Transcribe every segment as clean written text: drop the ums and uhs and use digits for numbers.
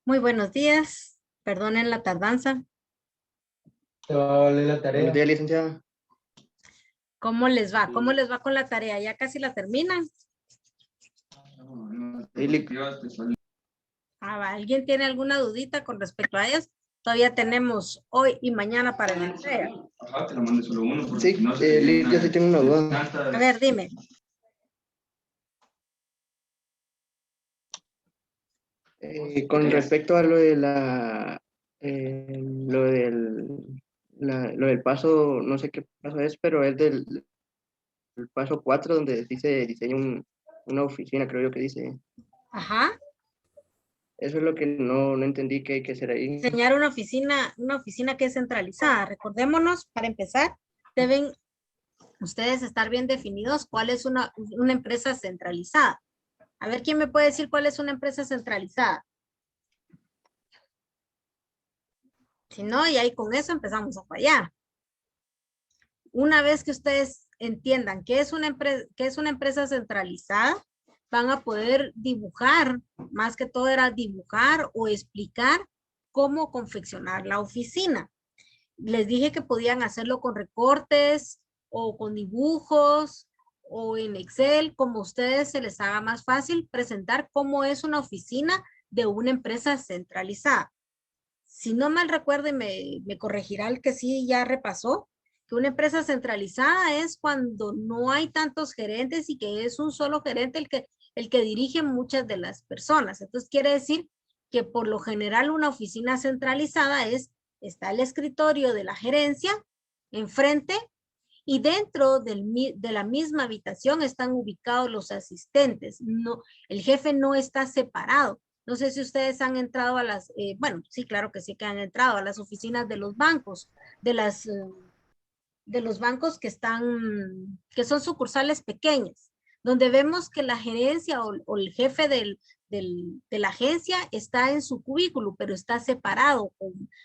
Muy buenos días. Perdonen la tardanza. Te va a valer la tarea. Buenos días, licenciada. ¿Cómo les va? ¿Cómo les va con la tarea? ¿Ya casi la terminan? ¿Alguien tiene alguna dudita con respecto a ellos? Todavía tenemos hoy y mañana para la entrega. Ajá, te la mandé solo uno. Sí, yo sí tengo una duda. A ver, dime. Con respecto a lo de lo del paso, no sé qué paso es, pero es el paso 4 donde dice diseña una oficina, creo yo que dice. Ajá. Eso es lo que no entendí que hay que hacer ahí. Diseñar una oficina que es centralizada. Recordémonos, para empezar, deben ustedes estar bien definidos cuál es una empresa centralizada. A ver, ¿quién me puede decir cuál es una empresa centralizada? Si no, y ahí con eso empezamos a fallar. Una vez que ustedes entiendan qué es una empresa centralizada, van a poder dibujar, más que todo era dibujar o explicar cómo confeccionar la oficina. Les dije que podían hacerlo con recortes o con dibujos o en Excel, como a ustedes se les haga más fácil presentar cómo es una oficina de una empresa centralizada. Si no mal recuerdo, y me corregirá el que sí ya repasó, que una empresa centralizada es cuando no hay tantos gerentes y que es un solo gerente el que dirige muchas de las personas. Entonces quiere decir que por lo general una oficina centralizada está el escritorio de la gerencia enfrente y dentro de la misma habitación están ubicados los asistentes. No, el jefe no está separado. No sé si ustedes han entrado a bueno, sí, claro que sí que han entrado a las oficinas de los bancos, de los bancos que son sucursales pequeñas, donde vemos que la gerencia o el jefe de la agencia está en su cubículo, pero está separado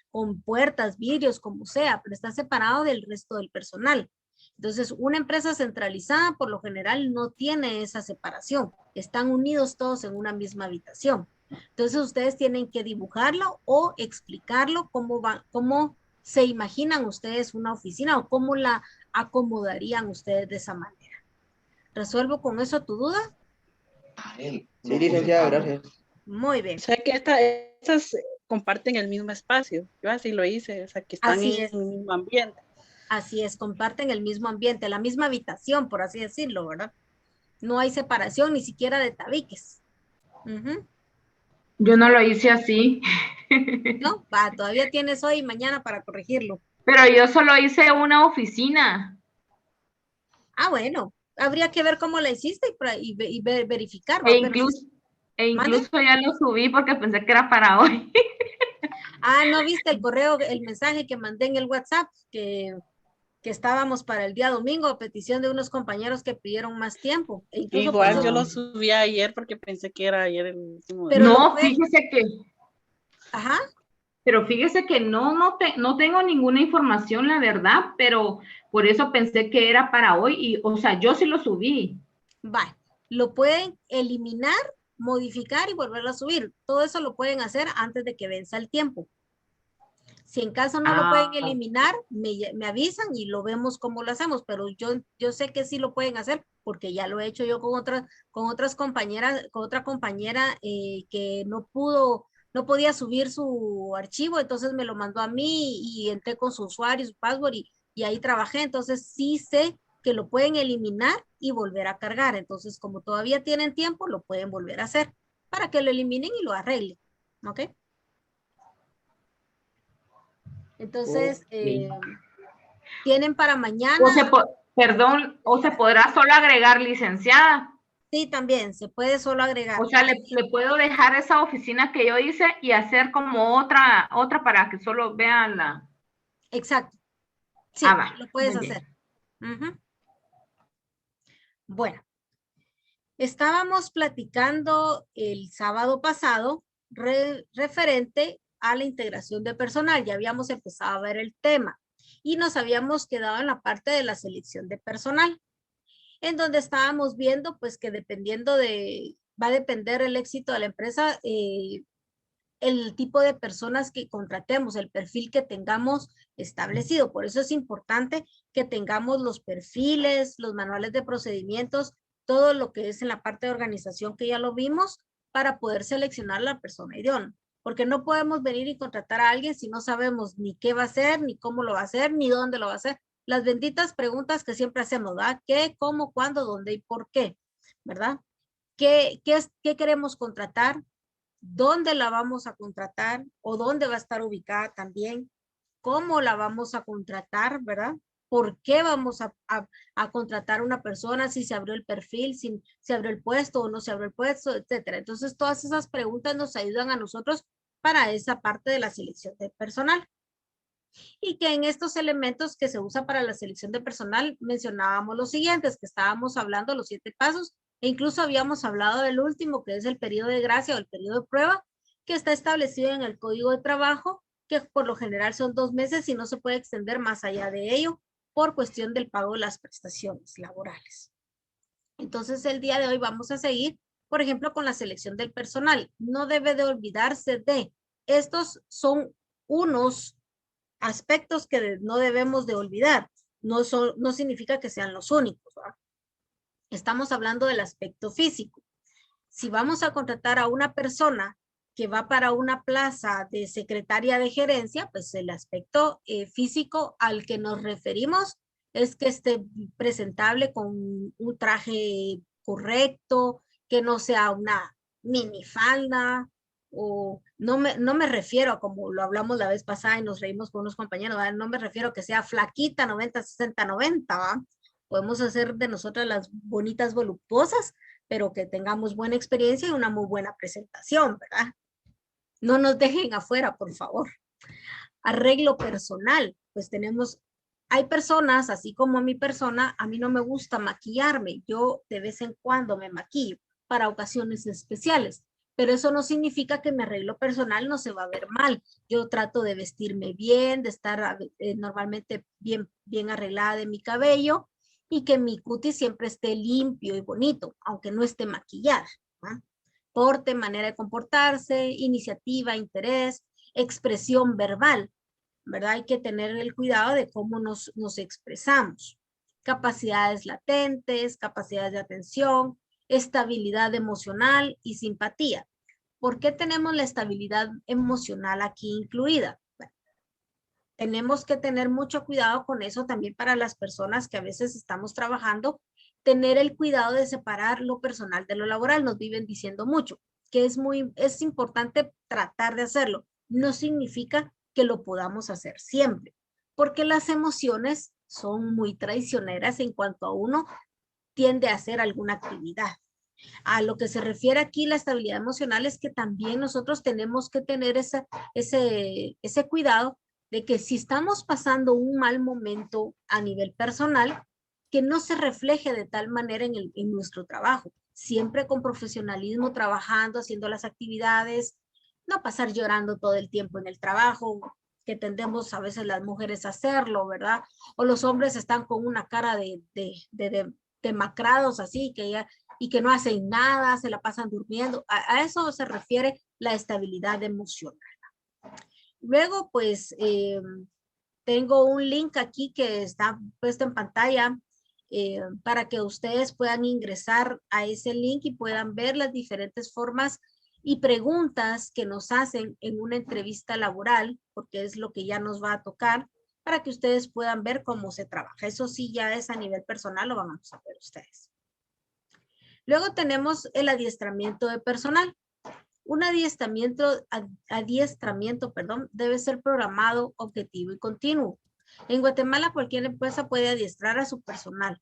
con puertas, vidrios, como sea, pero está separado del resto del personal. Entonces, una empresa centralizada por lo general no tiene esa separación. Están unidos todos en una misma habitación. Entonces, ustedes tienen que dibujarlo o explicarlo cómo se imaginan ustedes una oficina o cómo la acomodarían ustedes de esa manera. ¿Resuelvo con eso tu duda? Sí, licenciada, gracias. Muy bien. O sea que estas comparten el mismo espacio. Yo así lo hice, o sea que están en el mismo ambiente. Así es, comparten el mismo ambiente, la misma habitación, por así decirlo, ¿verdad? No hay separación ni siquiera de tabiques. Yo no lo hice así. No, todavía tienes hoy y mañana para corregirlo. Pero yo solo hice una oficina. Ah, bueno, habría que ver cómo la hiciste y verificar. E incluso ya lo subí porque pensé que era para hoy. ¿No viste el correo, el mensaje que mandé en el WhatsApp? Que estábamos para el día domingo a petición de unos compañeros que pidieron más tiempo. E igual yo lo subí ayer porque pensé que era ayer el último día. Pero no, fíjese que... Ajá. Pero fíjese que no tengo ninguna información, la verdad, pero por eso pensé que era para hoy y, o sea, yo sí lo subí. Vale, lo pueden eliminar, modificar y volverlo a subir. Todo eso lo pueden hacer antes de que venza el tiempo. Si en caso no lo pueden eliminar, me avisan y lo vemos cómo lo hacemos, pero yo sé que sí lo pueden hacer porque ya lo he hecho yo con otras compañeras, con otra compañera que no podía subir su archivo, entonces me lo mandó a mí y entré con su usuario y su password y ahí trabajé, entonces sí sé que lo pueden eliminar y volver a cargar, entonces como todavía tienen tiempo, lo pueden volver a hacer para que lo eliminen y lo arreglen, ¿ok? Entonces, tienen para mañana. O se podrá solo agregar licenciada. Sí, también se puede solo agregar. O sea, le puedo dejar esa oficina que yo hice y hacer como otra para que solo vean la. Exacto. Sí, lo puedes hacer. Bueno, estábamos platicando el sábado pasado referente a la integración de personal. Ya habíamos empezado a ver el tema y nos habíamos quedado en la parte de la selección de personal, en donde estábamos viendo pues que va a depender el éxito de la empresa el tipo de personas que contratemos, el perfil que tengamos establecido. Por eso es importante que tengamos los perfiles, los manuales de procedimientos, todo lo que es en la parte de organización que ya lo vimos, para poder seleccionar la persona idónea. Porque no podemos venir y contratar a alguien si no sabemos ni qué va a hacer, ni cómo lo va a hacer, ni dónde lo va a hacer. Las benditas preguntas que siempre hacemos, ¿verdad? ¿Qué, cómo, cuándo, dónde y por qué? ¿Verdad? ¿Qué queremos contratar? ¿Dónde la vamos a contratar? ¿O dónde va a estar ubicada también? ¿Cómo la vamos a contratar? ¿Verdad? ¿Por qué vamos a contratar a una persona? Si se abrió el perfil, si se abrió el puesto o no se abrió el puesto, etcétera. Entonces, todas esas preguntas nos ayudan a nosotros para esa parte de la selección de personal. Y que en estos elementos que se usa para la selección de personal mencionábamos los siguientes, que estábamos hablando los 7 pasos, e incluso habíamos hablado del último, que es el periodo de gracia o el periodo de prueba, que está establecido en el Código de Trabajo, que por lo general son 2 meses y no se puede extender más allá de ello por cuestión del pago de las prestaciones laborales. Entonces, el día de hoy vamos a seguir, por ejemplo, con la selección del personal. No debe de olvidarse de, estos son unos aspectos que no debemos de olvidar. No significa que sean los únicos, ¿verdad? Estamos hablando del aspecto físico. Si vamos a contratar a una persona que va para una plaza de secretaria de gerencia, pues el aspecto físico al que nos referimos es que esté presentable con un traje correcto, que no sea una minifalda, o no me refiero a como lo hablamos la vez pasada y nos reímos con unos compañeros, ¿verdad? No me refiero a que sea flaquita, 90, 60, 90, ¿verdad? Podemos hacer de nosotras las bonitas voluptuosas, pero que tengamos buena experiencia y una muy buena presentación, ¿verdad? No nos dejen afuera, por favor. Arreglo personal, pues hay personas, así como a mi persona, a mí no me gusta maquillarme. Yo de vez en cuando me maquillo para ocasiones especiales, pero eso no significa que mi arreglo personal no se va a ver mal. Yo trato de vestirme bien, de estar normalmente bien arreglada de mi cabello y que mi cutis siempre esté limpio y bonito, aunque no esté maquillada, ¿eh? Porte, manera de comportarse, iniciativa, interés, expresión verbal, ¿verdad? Hay que tener el cuidado de cómo nos expresamos. Capacidades latentes, capacidades de atención, estabilidad emocional y simpatía. ¿Por qué tenemos la estabilidad emocional aquí incluida? Bueno, tenemos que tener mucho cuidado con eso también para las personas que a veces estamos trabajando, tener el cuidado de separar lo personal de lo laboral. Nos viven diciendo mucho, que es importante tratar de hacerlo. No significa que lo podamos hacer siempre, porque las emociones son muy traicioneras en cuanto a uno tiende a hacer alguna actividad. A lo que se refiere aquí la estabilidad emocional es que también nosotros tenemos que tener ese cuidado de que si estamos pasando un mal momento a nivel personal, que no se refleje de tal manera en nuestro trabajo. Siempre con profesionalismo, trabajando, haciendo las actividades, no pasar llorando todo el tiempo en el trabajo, que tendemos a veces las mujeres a hacerlo, ¿verdad? O los hombres están con una cara de demacrados así, y que no hacen nada, se la pasan durmiendo. A eso se refiere la estabilidad emocional. Luego, pues, tengo un link aquí que está puesto en pantalla para que ustedes puedan ingresar a ese link y puedan ver las diferentes formas y preguntas que nos hacen en una entrevista laboral, porque es lo que ya nos va a tocar, para que ustedes puedan ver cómo se trabaja. Eso sí ya es a nivel personal, lo van a saber ustedes. Luego tenemos el adiestramiento de personal. Un adiestramiento, debe ser programado, objetivo y continuo. En Guatemala, cualquier empresa puede adiestrar a su personal.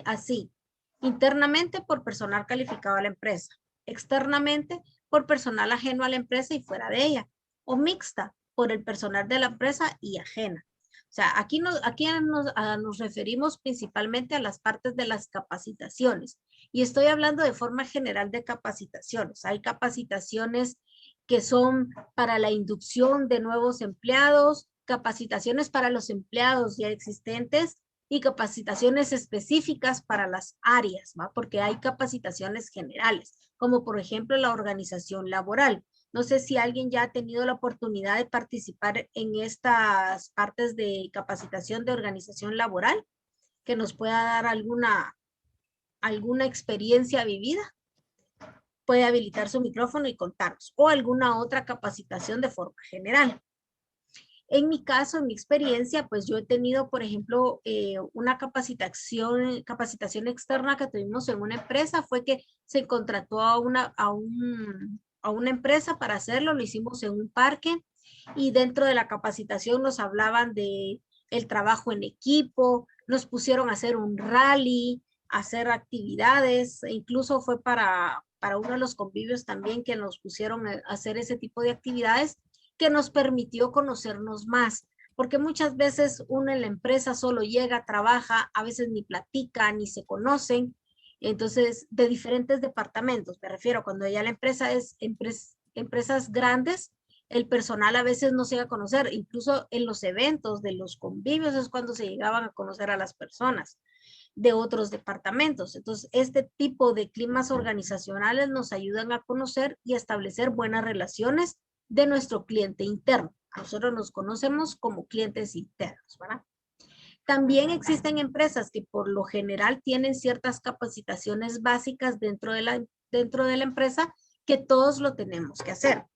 Así, internamente por personal calificado a la empresa, externamente por personal ajeno a la empresa y fuera de ella, o mixta por el personal de la empresa y ajena. O sea, aquí nos referimos principalmente a las partes de las capacitaciones. Y estoy hablando de forma general de capacitaciones. Hay capacitaciones que son para la inducción de nuevos empleados, capacitaciones para los empleados ya existentes y capacitaciones específicas para las áreas, ¿va? Porque hay capacitaciones generales, como por ejemplo la organización laboral. No sé si alguien ya ha tenido la oportunidad de participar en estas partes de capacitación de organización laboral, que nos pueda dar alguna experiencia vivida. Puede habilitar su micrófono y contarnos, o alguna otra capacitación de forma general. En mi caso, en mi experiencia, pues yo he tenido, por ejemplo, una capacitación externa que tuvimos en una empresa, fue que se contrató a una empresa para hacerlo, lo hicimos en un parque, y dentro de la capacitación nos hablaban de el trabajo en equipo, nos pusieron a hacer un rally, a hacer actividades, e incluso fue para uno de los convivios también que nos pusieron a hacer ese tipo de actividades, que nos permitió conocernos más, porque muchas veces uno en la empresa solo llega, trabaja, a veces ni platica, ni se conocen, entonces de diferentes departamentos, me refiero, cuando ya la empresa es empresas grandes, el personal a veces no se llega a conocer, incluso en los eventos de los convivios es cuando se llegaban a conocer a las personas de otros departamentos. Entonces, este tipo de climas organizacionales nos ayudan a conocer y a establecer buenas relaciones de nuestro cliente interno. Nosotros nos conocemos como clientes internos, ¿verdad? También existen empresas que por lo general tienen ciertas capacitaciones básicas dentro de la empresa que todos lo tenemos que hacer.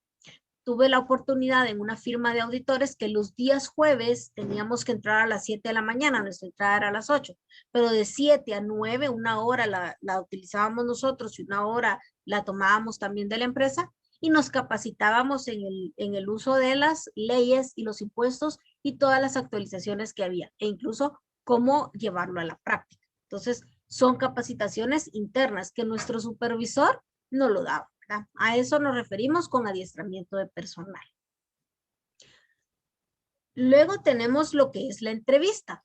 Tuve la oportunidad en una firma de auditores que los días jueves teníamos que entrar a las 7 de la mañana, nuestra entrada era a las 8, pero de 7 a 9, una hora la utilizábamos nosotros y una hora la tomábamos también de la empresa, y nos capacitábamos en el uso de las leyes y los impuestos y todas las actualizaciones que había, e incluso cómo llevarlo a la práctica. Entonces, son capacitaciones internas que nuestro supervisor no lo daba, ¿verdad? A eso nos referimos con adiestramiento de personal. Luego tenemos lo que es la entrevista.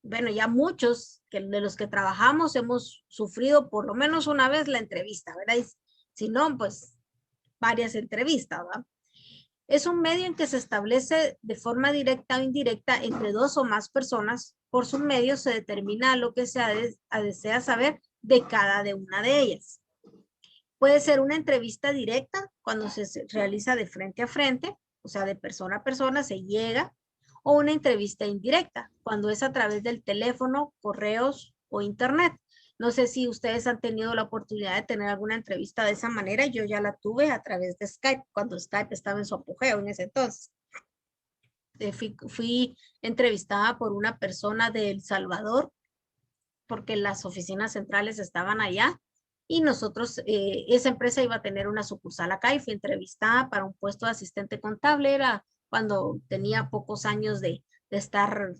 Bueno, ya muchos de los que trabajamos hemos sufrido por lo menos una vez la entrevista, ¿verdad? Y si no, pues varias entrevistas, ¿verdad? Es un medio en que se establece de forma directa o indirecta entre dos o más personas. Por su medio se determina lo que se desea saber de cada una de ellas. Puede ser una entrevista directa cuando se realiza de frente a frente, o sea, de persona a persona, se llega, o una entrevista indirecta, cuando es a través del teléfono, correos o internet. No sé si ustedes han tenido la oportunidad de tener alguna entrevista de esa manera. Yo ya la tuve a través de Skype, cuando Skype estaba en su apogeo en ese entonces. Fui entrevistada por una persona de El Salvador, porque las oficinas centrales estaban allá, y nosotros, esa empresa iba a tener una sucursal acá, y fui entrevistada para un puesto de asistente contable. Era cuando tenía pocos años de estar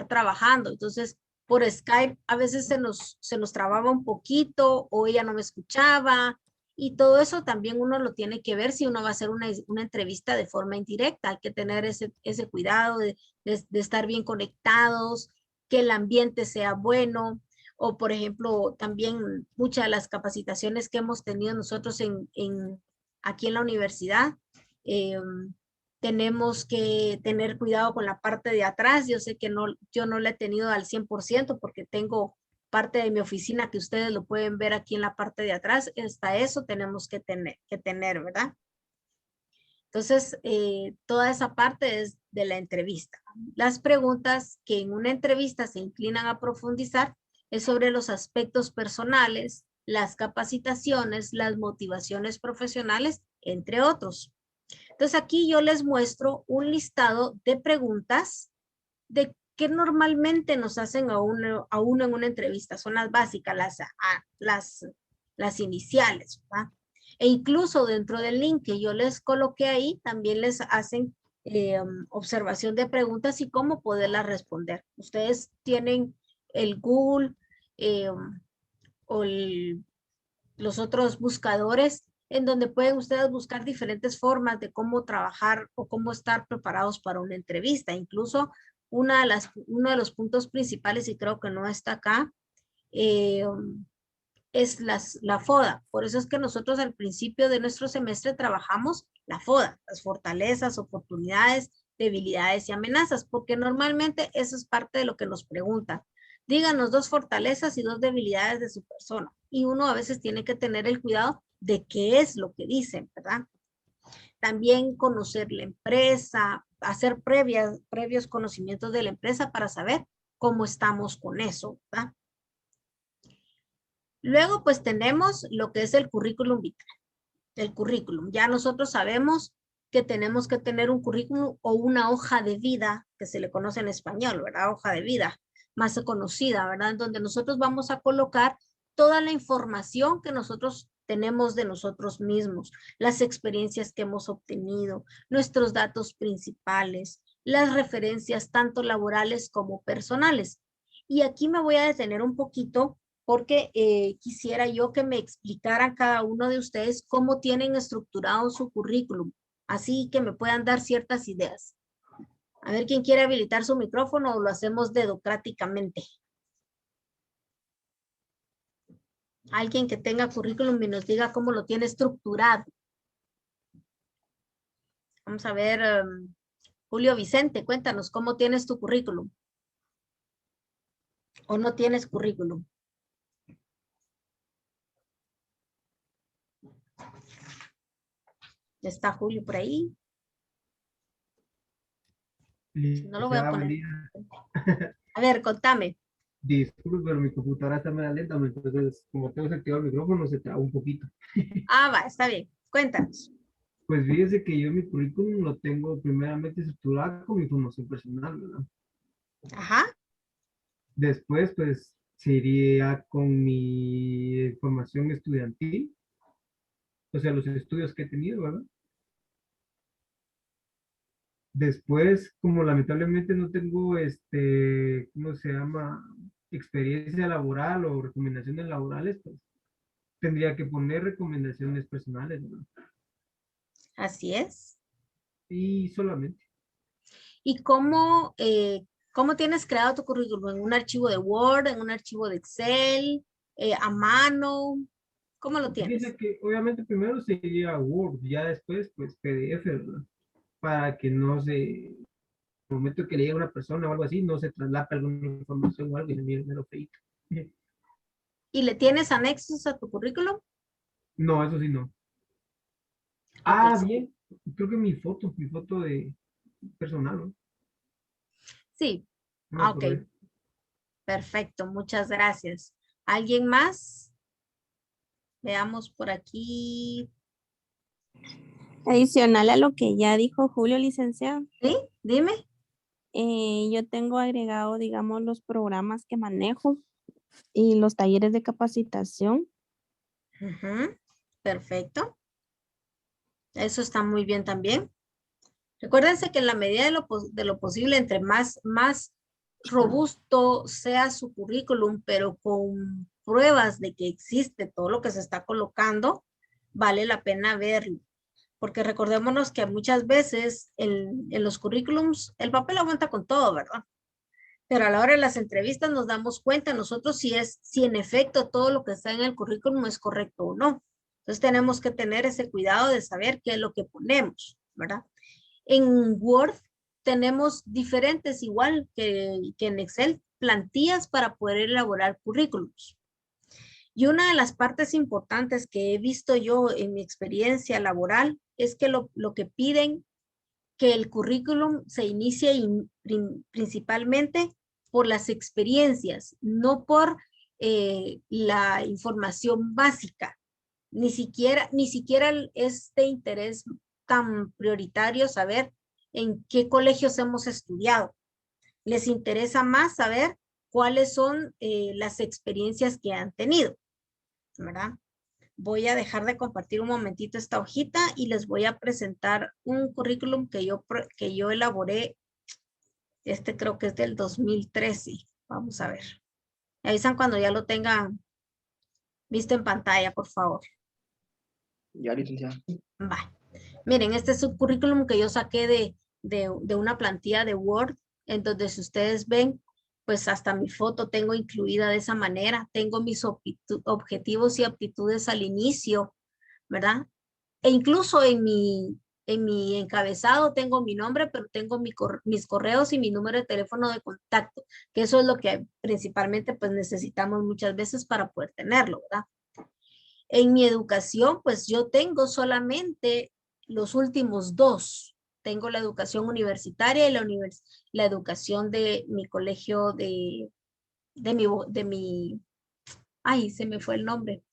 trabajando. Entonces, por Skype a veces se nos trababa un poquito, o ella no me escuchaba, y todo eso también uno lo tiene que ver si uno va a hacer una entrevista de forma indirecta. Hay que tener ese cuidado de estar bien conectados, que el ambiente sea bueno. O por ejemplo, también muchas de las capacitaciones que hemos tenido nosotros aquí en la universidad, tenemos que tener cuidado con la parte de atrás. Yo sé que yo no la he tenido al 100% porque tengo parte de mi oficina que ustedes lo pueden ver aquí en la parte de atrás. Hasta eso tenemos que tener, ¿verdad? Entonces, toda esa parte es de la entrevista. Las preguntas que en una entrevista se inclinan a profundizar es sobre los aspectos personales, las capacitaciones, las motivaciones profesionales, entre otros. Entonces aquí yo les muestro un listado de preguntas de que normalmente nos hacen a uno en una entrevista. Son las básicas, las iniciales, ¿verdad? E incluso dentro del link que yo les coloqué ahí, también les hacen observación de preguntas y cómo poderlas responder. Ustedes tienen el Google o los otros buscadores en donde pueden ustedes buscar diferentes formas de cómo trabajar o cómo estar preparados para una entrevista. Incluso uno de los puntos principales, y creo que no está acá, es la FODA. Por eso es que nosotros al principio de nuestro semestre trabajamos la FODA, las fortalezas, oportunidades, debilidades y amenazas, porque normalmente eso es parte de lo que nos preguntan. Díganos 2 fortalezas y 2 debilidades de su persona. Y uno a veces tiene que tener el cuidado de qué es lo que dicen, ¿verdad? También conocer la empresa, hacer previos conocimientos de la empresa para saber cómo estamos con eso, ¿verdad? Luego, pues tenemos lo que es el currículum vitae. El currículum. Ya nosotros sabemos que tenemos que tener un currículum o una hoja de vida, que se le conoce en español, ¿verdad? Hoja de vida, más conocida, ¿verdad? En donde nosotros vamos a colocar toda la información que nosotros tenemos de nosotros mismos, las experiencias que hemos obtenido, nuestros datos principales, las referencias tanto laborales como personales. Y aquí me voy a detener un poquito porque quisiera yo que me explicaran cada uno de ustedes cómo tienen estructurado su currículum, así que me puedan dar ciertas ideas. A ver quién quiere habilitar su micrófono o lo hacemos dedocráticamente. Alguien que tenga currículum y nos diga cómo lo tiene estructurado. Vamos a ver, Julio Vicente, cuéntanos cómo tienes tu currículum. ¿O no tienes currículum? ¿Está Julio por ahí? No lo voy a poner. A ver, contame. Disculpe, pero mi computadora está medio lenta, entonces como tengo desactivado el micrófono se traba un poquito. Ah, va, está bien. Cuéntanos. Pues fíjese que yo mi currículum lo tengo primeramente estructurado con mi información personal, ¿verdad? Ajá. Después, pues, sería con mi formación estudiantil, o sea, los estudios que he tenido, ¿verdad? Después, como lamentablemente no tengo, ¿cómo se llama? Experiencia laboral o recomendaciones laborales, pues, tendría que poner recomendaciones personales, ¿verdad? Así es. Y solamente. ¿Y cómo tienes creado tu currículum? ¿En un archivo de Word, en un archivo de Excel, a mano? ¿Cómo lo tienes? Fíjese que obviamente primero sería Word, ya después, pues, PDF, ¿verdad? Para que no se, en el momento que le llegue a una persona o algo así, no se traslape alguna información o algo y le mire lo feito. ¿Y le tienes anexos a tu currículum? No, eso sí no. Ok, Ah, sí. bien. Creo que mi foto de personal, ¿no? Sí. No me Ah, ok, acordé. perfecto. Muchas gracias. ¿Alguien más? Veamos por aquí. Adicional a lo que ya dijo Julio, licenciado, ¿Sí? Dime. yo tengo agregado, digamos, los programas que manejo y los talleres de capacitación. Ujú, perfecto. Eso está muy bien también. Recuérdense que en la medida de lo posible, entre más robusto sea su currículum, pero con pruebas de que existe todo lo que se está colocando, vale la pena verlo. Porque recordémonos que muchas veces en los currículums el papel aguanta con todo, ¿verdad? Pero a la hora de las entrevistas nos damos cuenta nosotros si en efecto todo lo que está en el currículum es correcto o no. Entonces tenemos que tener ese cuidado de saber qué es lo que ponemos, ¿verdad? En Word tenemos diferentes, igual que en Excel, plantillas para poder elaborar currículums. Y una de las partes importantes que he visto yo en mi experiencia laboral es que lo que piden que el currículum se inicie principalmente por las experiencias, no por la información básica. Ni siquiera es de interés tan prioritario saber en qué colegios hemos estudiado. Les interesa más saber cuáles son las experiencias que han tenido, ¿verdad? Voy a dejar de compartir un momentito esta hojita y les voy a presentar un currículum que yo elaboré. Este creo que es del 2013. Vamos a ver. Me avisan cuando ya lo tengan visto en pantalla, por favor. Ya, licenciado. Va. Miren, este es un currículum que yo saqué de una plantilla de Word, en donde si ustedes ven, pues hasta mi foto tengo incluida de esa manera. Tengo mis objetivos y aptitudes al inicio, ¿verdad? E incluso en mi encabezado tengo mi nombre, pero tengo mis correos y mi número de teléfono de contacto, que eso es lo que principalmente pues necesitamos muchas veces para poder tenerlo, ¿verdad? En mi educación, pues yo tengo solamente los últimos 2. Tengo la educación universitaria y la educación de mi colegio de mi, ay, se me fue el nombre,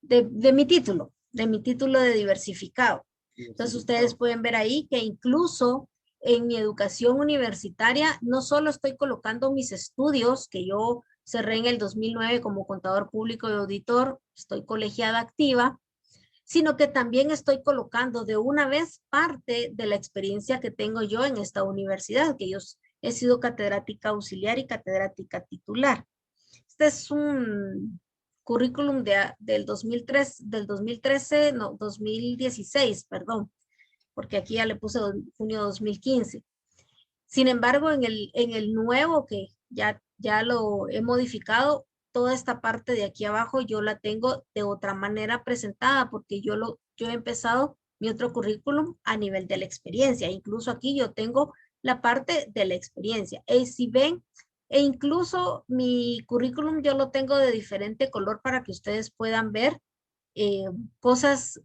de mi título de diversificado. Entonces ustedes pueden ver ahí que incluso en mi educación universitaria no solo estoy colocando mis estudios que yo cerré en el 2009 como contador público y auditor, estoy colegiada activa, sino que también estoy colocando de una vez parte de la experiencia que tengo yo en esta universidad, que yo he sido catedrática auxiliar y catedrática titular. Este es un currículum del 2016, perdón, porque aquí ya le puse junio 2015. Sin embargo, en el nuevo que ya lo he modificado, toda esta parte de aquí abajo yo la tengo de otra manera presentada porque yo he empezado mi otro currículum a nivel de la experiencia. Incluso aquí yo tengo la parte de la experiencia. Y si ven, e incluso mi currículum yo lo tengo de diferente color para que ustedes puedan ver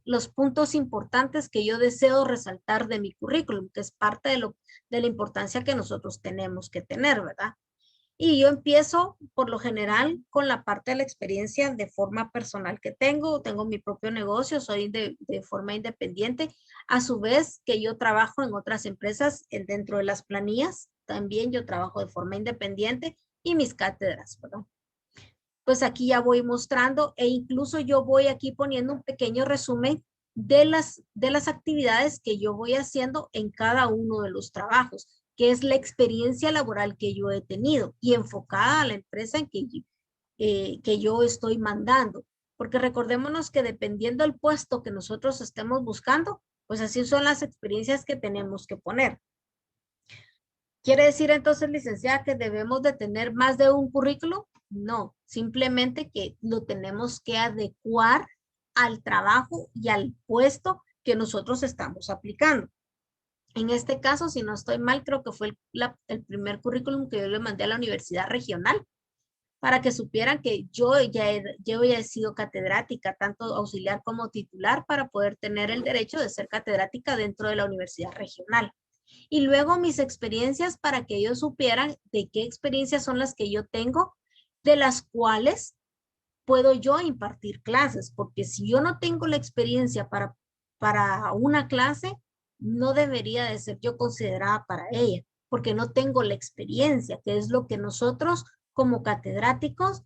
los puntos importantes que yo deseo resaltar de mi currículum, que es parte de la importancia que nosotros tenemos que tener, ¿verdad? Y yo empiezo, por lo general, con la parte de la experiencia de forma personal que tengo mi propio negocio, soy de forma independiente, a su vez que yo trabajo en otras empresas dentro de las planillas, también yo trabajo de forma independiente y mis cátedras, ¿verdad? Pues aquí ya voy mostrando e incluso yo voy aquí poniendo un pequeño resumen de las actividades que yo voy haciendo en cada uno de los trabajos, que es la experiencia laboral que yo he tenido y enfocada a la empresa en que yo estoy mandando. Porque recordémonos que dependiendo del puesto que nosotros estemos buscando, pues así son las experiencias que tenemos que poner. ¿Quiere decir entonces, licenciada, que debemos de tener más de un currículo? No, simplemente que lo tenemos que adecuar al trabajo y al puesto que nosotros estamos aplicando. En este caso, si no estoy mal, creo que fue el primer currículum que yo le mandé a la universidad regional para que supieran que yo ya he sido catedrática, tanto auxiliar como titular, para poder tener el derecho de ser catedrática dentro de la universidad regional. Y luego mis experiencias para que ellos supieran de qué experiencias son las que yo tengo, de las cuales puedo yo impartir clases, porque si yo no tengo la experiencia para una clase, no debería de ser yo considerada para ella, porque no tengo la experiencia, que es lo que nosotros como catedráticos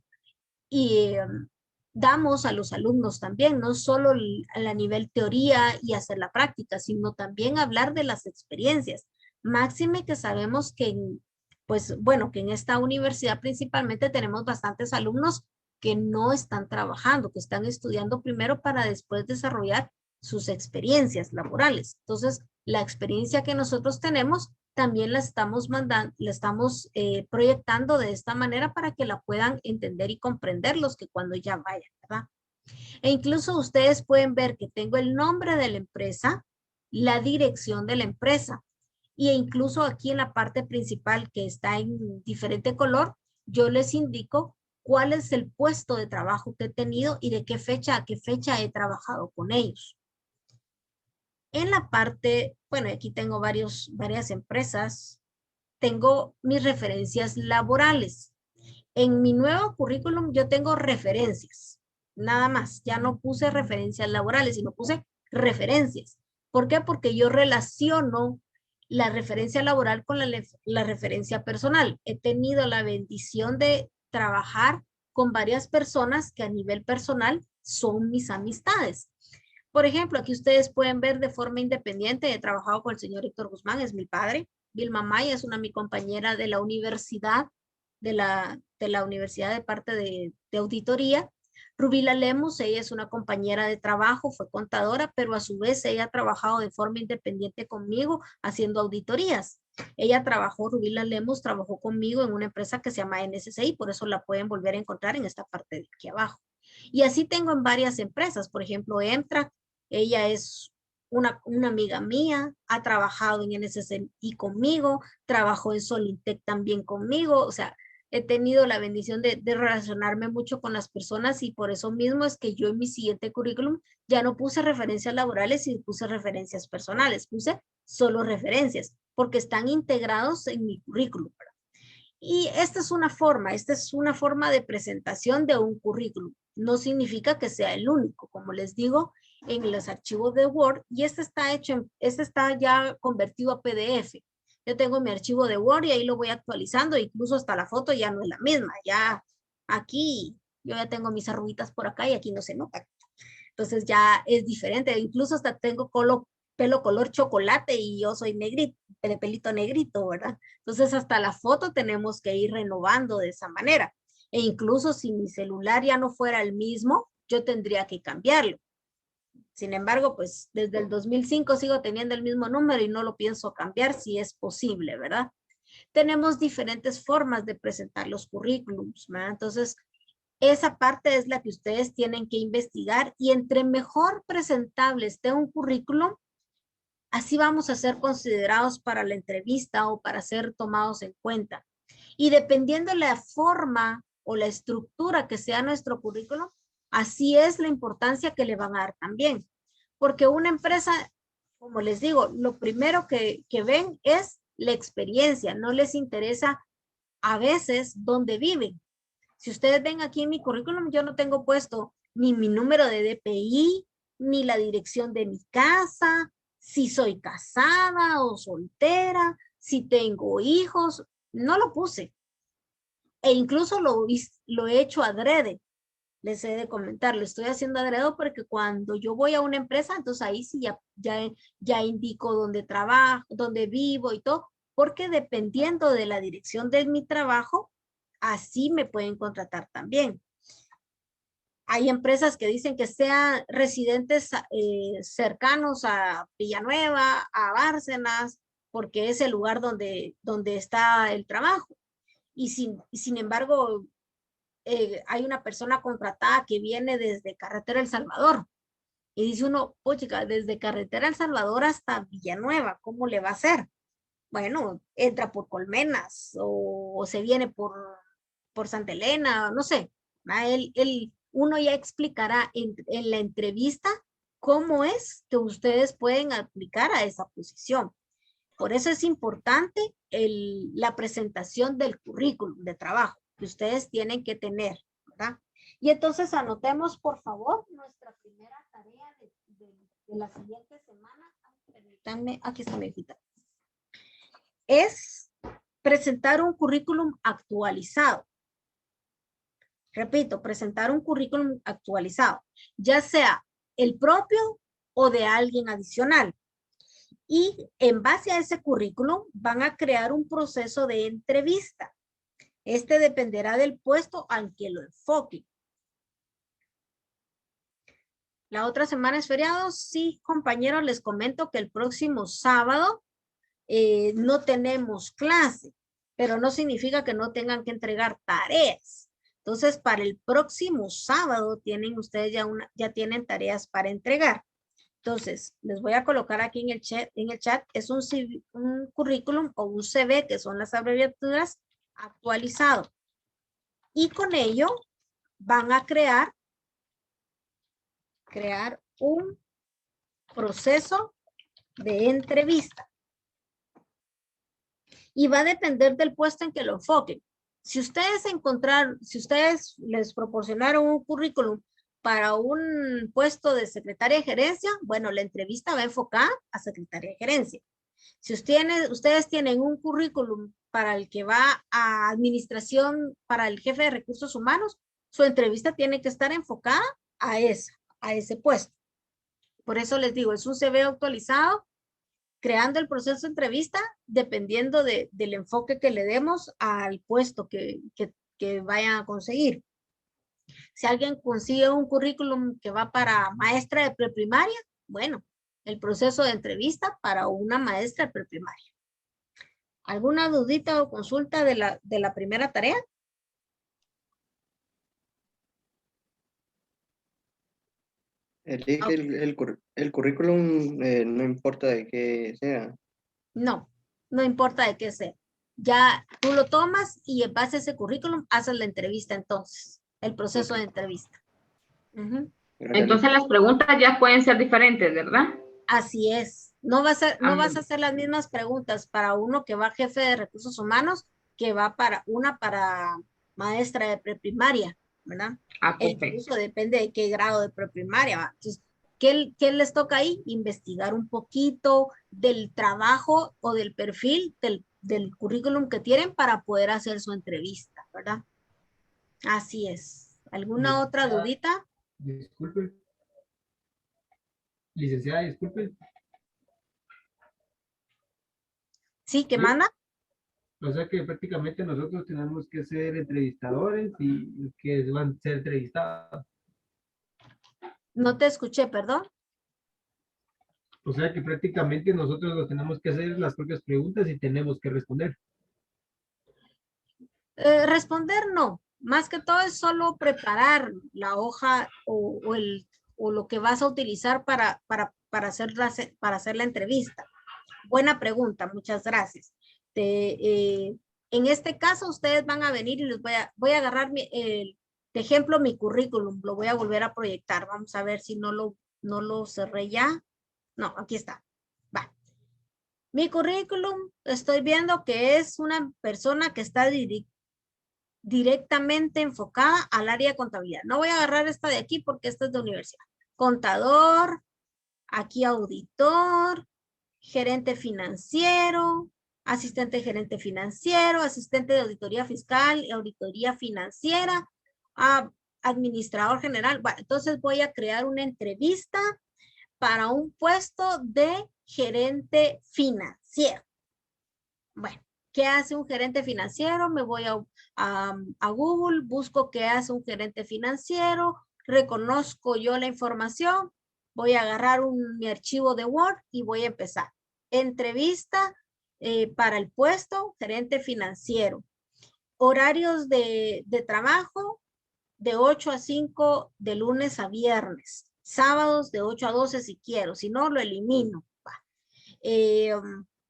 y damos a los alumnos también, no solo a nivel teoría y hacer la práctica, sino también hablar de las experiencias. Máxime que sabemos que, pues bueno, que en esta universidad principalmente tenemos bastantes alumnos que no están trabajando, que están estudiando primero para después desarrollar sus experiencias laborales. Entonces, la experiencia que nosotros tenemos también la estamos proyectando de esta manera para que la puedan entender y comprender los que cuando ya vayan, ¿verdad? E incluso ustedes pueden ver que tengo el nombre de la empresa, la dirección de la empresa, y incluso aquí en la parte principal que está en diferente color, yo les indico cuál es el puesto de trabajo que he tenido y de qué fecha a qué fecha he trabajado con ellos. En la parte, bueno, aquí tengo varias empresas, tengo mis referencias laborales. En mi nuevo currículum yo tengo referencias, nada más. Ya no puse referencias laborales, sino puse referencias. ¿Por qué? Porque yo relaciono la referencia laboral con la referencia personal. He tenido la bendición de trabajar con varias personas que a nivel personal son mis amistades. Por ejemplo, aquí ustedes pueden ver de forma independiente, he trabajado con el señor Héctor Guzmán, es mi padre. Vilma Maya es mi compañera de la universidad, de la universidad de parte de auditoría. Rubila Lemus, ella es una compañera de trabajo, fue contadora, pero a su vez ella ha trabajado de forma independiente conmigo haciendo auditorías. Rubila Lemus trabajó conmigo en una empresa que se llama NSCI, por eso la pueden volver a encontrar en esta parte de aquí abajo. Y así tengo en varias empresas, por ejemplo, Emtra, ella es una amiga mía, ha trabajado en NSCI conmigo, trabajó en Solintec también conmigo, o sea, he tenido la bendición de relacionarme mucho con las personas y por eso mismo es que yo en mi siguiente currículum ya no puse referencias laborales y puse referencias personales, puse solo referencias porque están integrados en mi currículum. Y esta es una forma de presentación de un currículum. No significa que sea el único, como les digo, en los archivos de Word, y este está ya convertido a PDF. Yo tengo mi archivo de Word y ahí lo voy actualizando, incluso hasta la foto ya no es la misma, ya aquí, yo ya tengo mis arruguitas por acá y aquí no se nota. Entonces ya es diferente, incluso hasta tengo pelo color chocolate y yo soy negrito, de pelito negrito, ¿verdad? Entonces hasta la foto tenemos que ir renovando de esa manera. E incluso si mi celular ya no fuera el mismo, yo tendría que cambiarlo. Sin embargo, pues desde el 2005 sigo teniendo el mismo número y no lo pienso cambiar si es posible, ¿verdad? Tenemos diferentes formas de presentar los currículums, ¿verdad? Entonces, esa parte es la que ustedes tienen que investigar y entre mejor presentable esté un currículum, así vamos a ser considerados para la entrevista o para ser tomados en cuenta. Y dependiendo de la forma o la estructura que sea nuestro currículum, así es la importancia que le van a dar también. Porque una empresa, como les digo, lo primero que ven es la experiencia. No les interesa a veces dónde viven. Si ustedes ven aquí en mi currículum, yo no tengo puesto ni mi número de DPI, ni la dirección de mi casa, si soy casada o soltera, si tengo hijos, no lo puse. E incluso lo he hecho adrede. Les he de comentar, lo estoy haciendo adrede porque cuando yo voy a una empresa, entonces ahí sí ya indico dónde trabajo, dónde vivo y todo, porque dependiendo de la dirección de mi trabajo, así me pueden contratar también. Hay empresas que dicen que sean residentes cercanos a Villanueva, a Bárcenas, porque es el lugar donde está el trabajo. Y sin embargo, hay una persona contratada que viene desde Carretera El Salvador. Y dice uno, oye, desde Carretera El Salvador hasta Villanueva, ¿cómo le va a hacer? Bueno, entra por Colmenas o se viene por Santa Elena, no sé. Uno ya explicará en la entrevista cómo es que ustedes pueden aplicar a esa posición. Por eso es importante la presentación del currículum de trabajo que ustedes tienen que tener, ¿verdad? Y entonces anotemos, por favor, nuestra primera tarea de la siguiente semana. Permítanme, aquí está mi hojita. Es presentar un currículum actualizado. Repito, presentar un currículum actualizado, ya sea el propio o de alguien adicional. Y en base a ese currículum van a crear un proceso de entrevista. Este dependerá del puesto al que lo enfoquen. La otra semana es feriado. Sí, compañeros, les comento que el próximo sábado no tenemos clase, pero no significa que no tengan que entregar tareas. Entonces, para el próximo sábado tienen ustedes ya tienen tareas para entregar. Entonces, les voy a colocar aquí en el chat es un currículum o un CV, que son las abreviaturas, actualizado. Y con ello van a crear un proceso de entrevista. Y va a depender del puesto en que lo enfoquen. Si ustedes les proporcionaron un currículum para un puesto de secretaria de gerencia, bueno, la entrevista va enfocada a secretaria de gerencia. Si ustedes tienen un currículum para el que va a administración, para el jefe de recursos humanos, su entrevista tiene que estar enfocada a ese puesto. Por eso les digo, es un CV actualizado, creando el proceso de entrevista dependiendo del enfoque que le demos al puesto que vayan a conseguir. Si alguien consigue un currículum que va para maestra de preprimaria, bueno, el proceso de entrevista para una maestra de preprimaria. ¿Alguna dudita o consulta de la primera tarea? El currículum no importa de qué sea. No, no importa de qué sea. ya tú lo tomas y en base a ese currículum haces la entrevista entonces, el proceso de entrevista. Ujú. Entonces las preguntas ya pueden ser diferentes, ¿verdad? Así es. No vas a Ándale. hacer las mismas preguntas para uno que va jefe de recursos humanos que va para maestra de preprimaria, ¿verdad? Ah, E perfecto. incluso depende de qué grado de preprimaria va. Entonces, ¿qué les toca ahí? Investigar un poquito del trabajo o del perfil del currículum que tienen para poder hacer su entrevista, ¿verdad? Así es. ¿Alguna otra Licenciada, dudita? disculpe. Licenciada, disculpe. Sí, ¿qué Sí. manda? O sea que prácticamente nosotros tenemos que ser entrevistadores y que van a ser entrevistados. No te escuché, perdón. O sea que prácticamente nosotros lo tenemos que hacer las propias preguntas y tenemos que responder. Responder no, más que todo es solo preparar la hoja o lo que vas a utilizar para hacer la entrevista. Buena pregunta, muchas gracias. En este caso, ustedes van a venir y les voy a agarrar de ejemplo mi currículum, lo voy a volver a proyectar. Vamos a ver si no lo cerré ya. No, aquí está. Va. Mi currículum, estoy viendo que es una persona que está directamente enfocada al área de contabilidad. No voy a agarrar esta de aquí porque esta es de universidad. Contador, aquí auditor, gerente financiero, asistente gerente financiero, asistente de auditoría fiscal y auditoría financiera, administrador general. Bueno, entonces voy a crear una entrevista para un puesto de gerente financiero. Bueno, ¿qué hace un gerente financiero? Me voy a Google, busco qué hace un gerente financiero, reconozco yo la información, voy a agarrar mi archivo de Word y voy a empezar. Entrevista para el puesto gerente financiero. Horarios de trabajo de 8 a 5 de lunes a viernes. Sábados de 8 a 12 si quiero, si no lo elimino.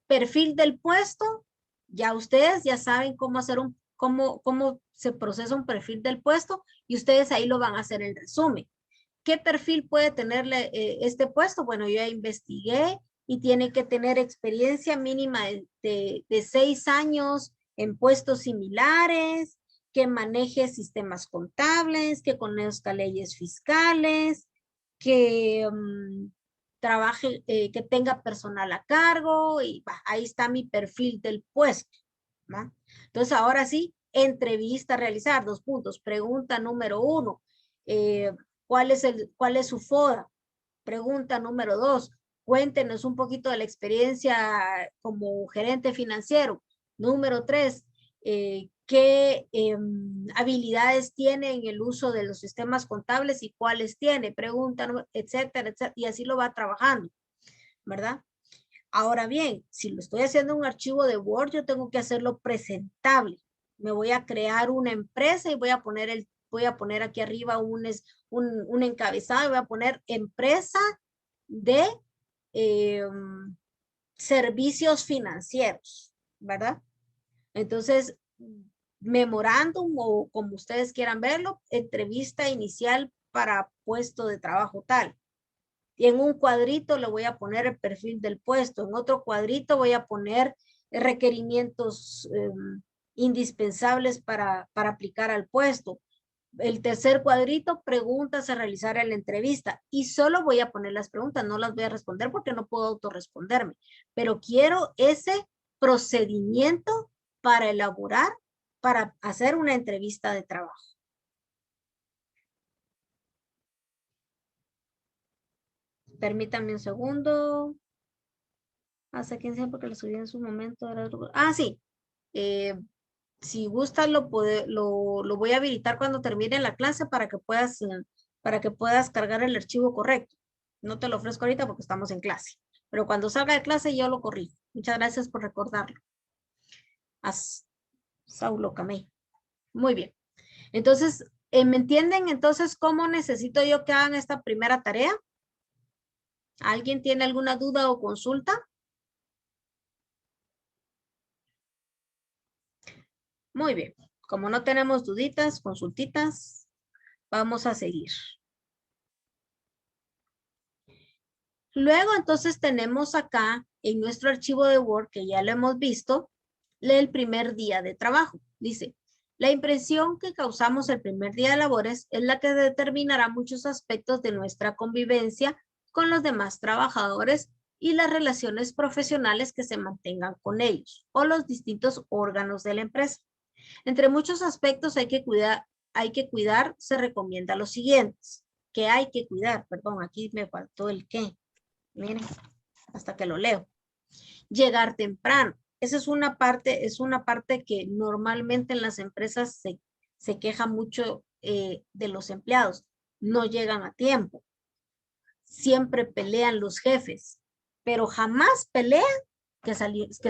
Perfil del puesto, ya ustedes ya saben cómo hacer cómo se procesa un perfil del puesto y ustedes ahí lo van a hacer en resumen. ¿Qué perfil puede tenerle este puesto? Bueno, yo ya investigué y tiene que tener experiencia mínima de 6 años en puestos similares, que maneje sistemas contables, que conozca leyes fiscales, que trabaje, que tenga personal a cargo y ahí está mi perfil del puesto. ¿Va? Entonces, ahora sí, entrevista a realizar, 2 puntos. Pregunta número 1, ¿cuál es su FODA? Pregunta número 2, cuéntenos un poquito de la experiencia como gerente financiero. Número 3, ¿qué habilidades tiene en el uso de los sistemas contables y cuáles tiene? Pregunta, etcétera, etcétera, y así lo va trabajando, ¿verdad? Ahora bien, si lo estoy haciendo en un archivo de Word, yo tengo que hacerlo presentable. Me voy a crear una empresa y voy a poner aquí arriba un encabezado y voy a poner empresa de servicios financieros, ¿verdad? Entonces, memorándum o como ustedes quieran verlo, entrevista inicial para puesto de trabajo tal. Y en un cuadrito le voy a poner el perfil del puesto, en otro cuadrito voy a poner requerimientos indispensables para aplicar al puesto. El tercer cuadrito, preguntas a realizar en la entrevista. Y solo voy a poner las preguntas, no las voy a responder porque no puedo autorresponderme. Pero quiero ese procedimiento para elaborar, para hacer una entrevista de trabajo. Permítanme un segundo. Hace 15 años porque lo subí en su momento. Sí. Si gustas, lo voy a habilitar cuando termine la clase para que puedas cargar el archivo correcto. No te lo ofrezco ahorita porque estamos en clase. Pero cuando salga de clase yo lo corrijo. Muchas gracias por recordarlo. Saulo Camé. Muy bien. Entonces, ¿me entienden entonces cómo necesito yo que hagan esta primera tarea? ¿Alguien tiene alguna duda o consulta? Muy bien. Como no tenemos duditas, consultitas, vamos a seguir. Luego, entonces, tenemos acá en nuestro archivo de Word, que ya lo hemos visto, el primer día de trabajo. Dice, la impresión que causamos el primer día de labores es la que determinará muchos aspectos de nuestra convivencia con los demás trabajadores y las relaciones profesionales que se mantengan con ellos o los distintos órganos de la empresa. Entre muchos aspectos hay que cuidar, se recomienda los siguientes. ¿Qué hay que cuidar? Perdón, aquí me faltó el qué. Miren, hasta que lo leo. Llegar temprano. Esa es una parte que normalmente en las empresas se queja mucho de los empleados. No llegan a tiempo. Siempre pelean los jefes, pero jamás pelean que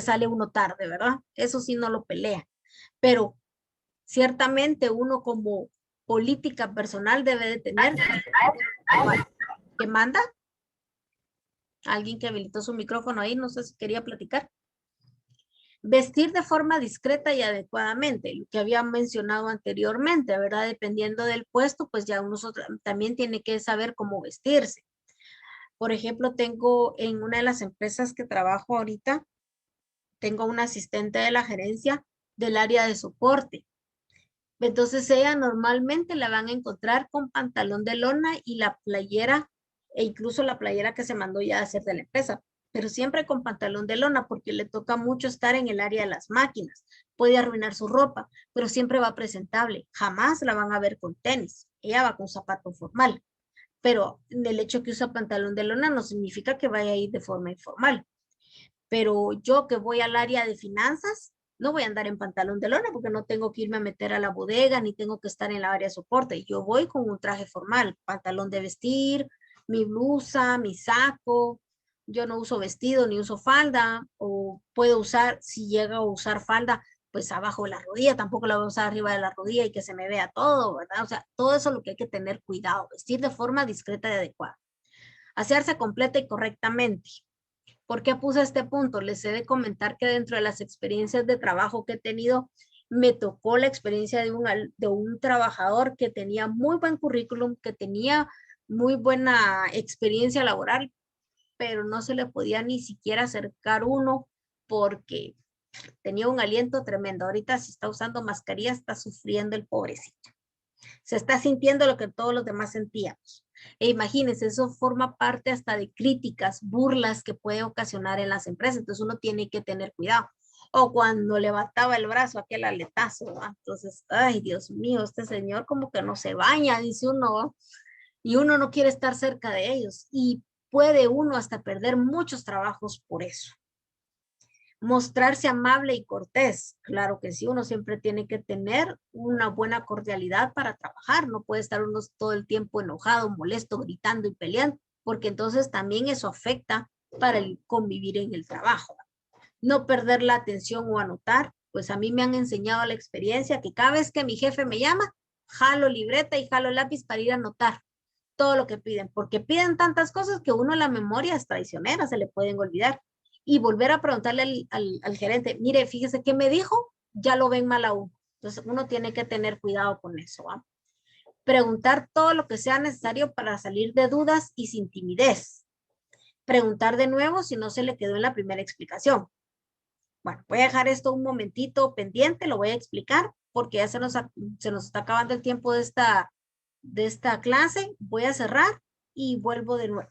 sale uno tarde, ¿verdad? Eso sí no lo pelea. Pero ciertamente uno como política personal debe de tener. ¿Qué manda? Alguien que habilitó su micrófono ahí, no sé si quería platicar. Vestir de forma discreta y adecuadamente, lo que había mencionado anteriormente, ¿verdad? Dependiendo del puesto, pues ya uno también tiene que saber cómo vestirse. Por ejemplo, tengo en una de las empresas que trabajo ahorita, tengo una asistente de la gerencia del área de soporte. Entonces ella normalmente la van a encontrar con pantalón de lona y la playera, e incluso la playera que se mandó ya a hacer de la empresa, pero siempre con pantalón de lona porque le toca mucho estar en el área de las máquinas. Puede arruinar su ropa, pero siempre va presentable. Jamás la van a ver con tenis. Ella va con zapato formal. Pero el hecho que usa pantalón de lona no significa que vaya a ir de forma informal. Pero yo que voy al área de finanzas, no voy a andar en pantalón de lona porque no tengo que irme a meter a la bodega ni tengo que estar en la área de soporte. Yo voy con un traje formal, pantalón de vestir, mi blusa, mi saco. Yo no uso vestido ni uso falda, o puedo usar, si llego a usar falda, pues abajo de la rodilla, tampoco la voy a usar arriba de la rodilla y que se me vea todo, ¿verdad? O sea, todo eso es lo que hay que tener cuidado, vestir de forma discreta y adecuada. Asearse completa y correctamente. ¿Por qué puse este punto? Les he de comentar que dentro de las experiencias de trabajo que he tenido, me tocó la experiencia de un trabajador que tenía muy buen currículum, que tenía muy buena experiencia laboral, pero no se le podía ni siquiera acercar uno porque tenía un aliento tremendo. Ahorita si está usando mascarilla, está sufriendo el pobrecito. Se está sintiendo lo que todos los demás sentíamos. E imagínense, eso forma parte hasta de críticas, burlas que puede ocasionar en las empresas. Entonces uno tiene que tener cuidado. O cuando levantaba el brazo, aquel aletazo, ¿verdad? Entonces, ay, Dios mío, este señor como que no se baña, dice uno, y uno no quiere estar cerca de ellos. Y puede uno hasta perder muchos trabajos por eso. Mostrarse amable y cortés. Claro que sí, uno siempre tiene que tener una buena cordialidad para trabajar. No puede estar uno todo el tiempo enojado, molesto, gritando y peleando, porque entonces también eso afecta para el convivir en el trabajo. No perder la atención o anotar. Pues a mí me han enseñado la experiencia que cada vez que mi jefe me llama, jalo libreta y jalo lápiz para ir a anotar todo lo que piden, porque piden tantas cosas que uno la memoria es traicionera, se le pueden olvidar. Y volver a preguntarle al gerente, mire, fíjese qué me dijo, ya lo ven mal a uno. Entonces uno tiene que tener cuidado con eso. ¿Va? Preguntar todo lo que sea necesario para salir de dudas y sin timidez. Preguntar de nuevo si no se le quedó en la primera explicación. Bueno, voy a dejar esto un momentito pendiente, lo voy a explicar porque ya se nos está acabando el tiempo de esta clase. Voy a cerrar y vuelvo de nuevo.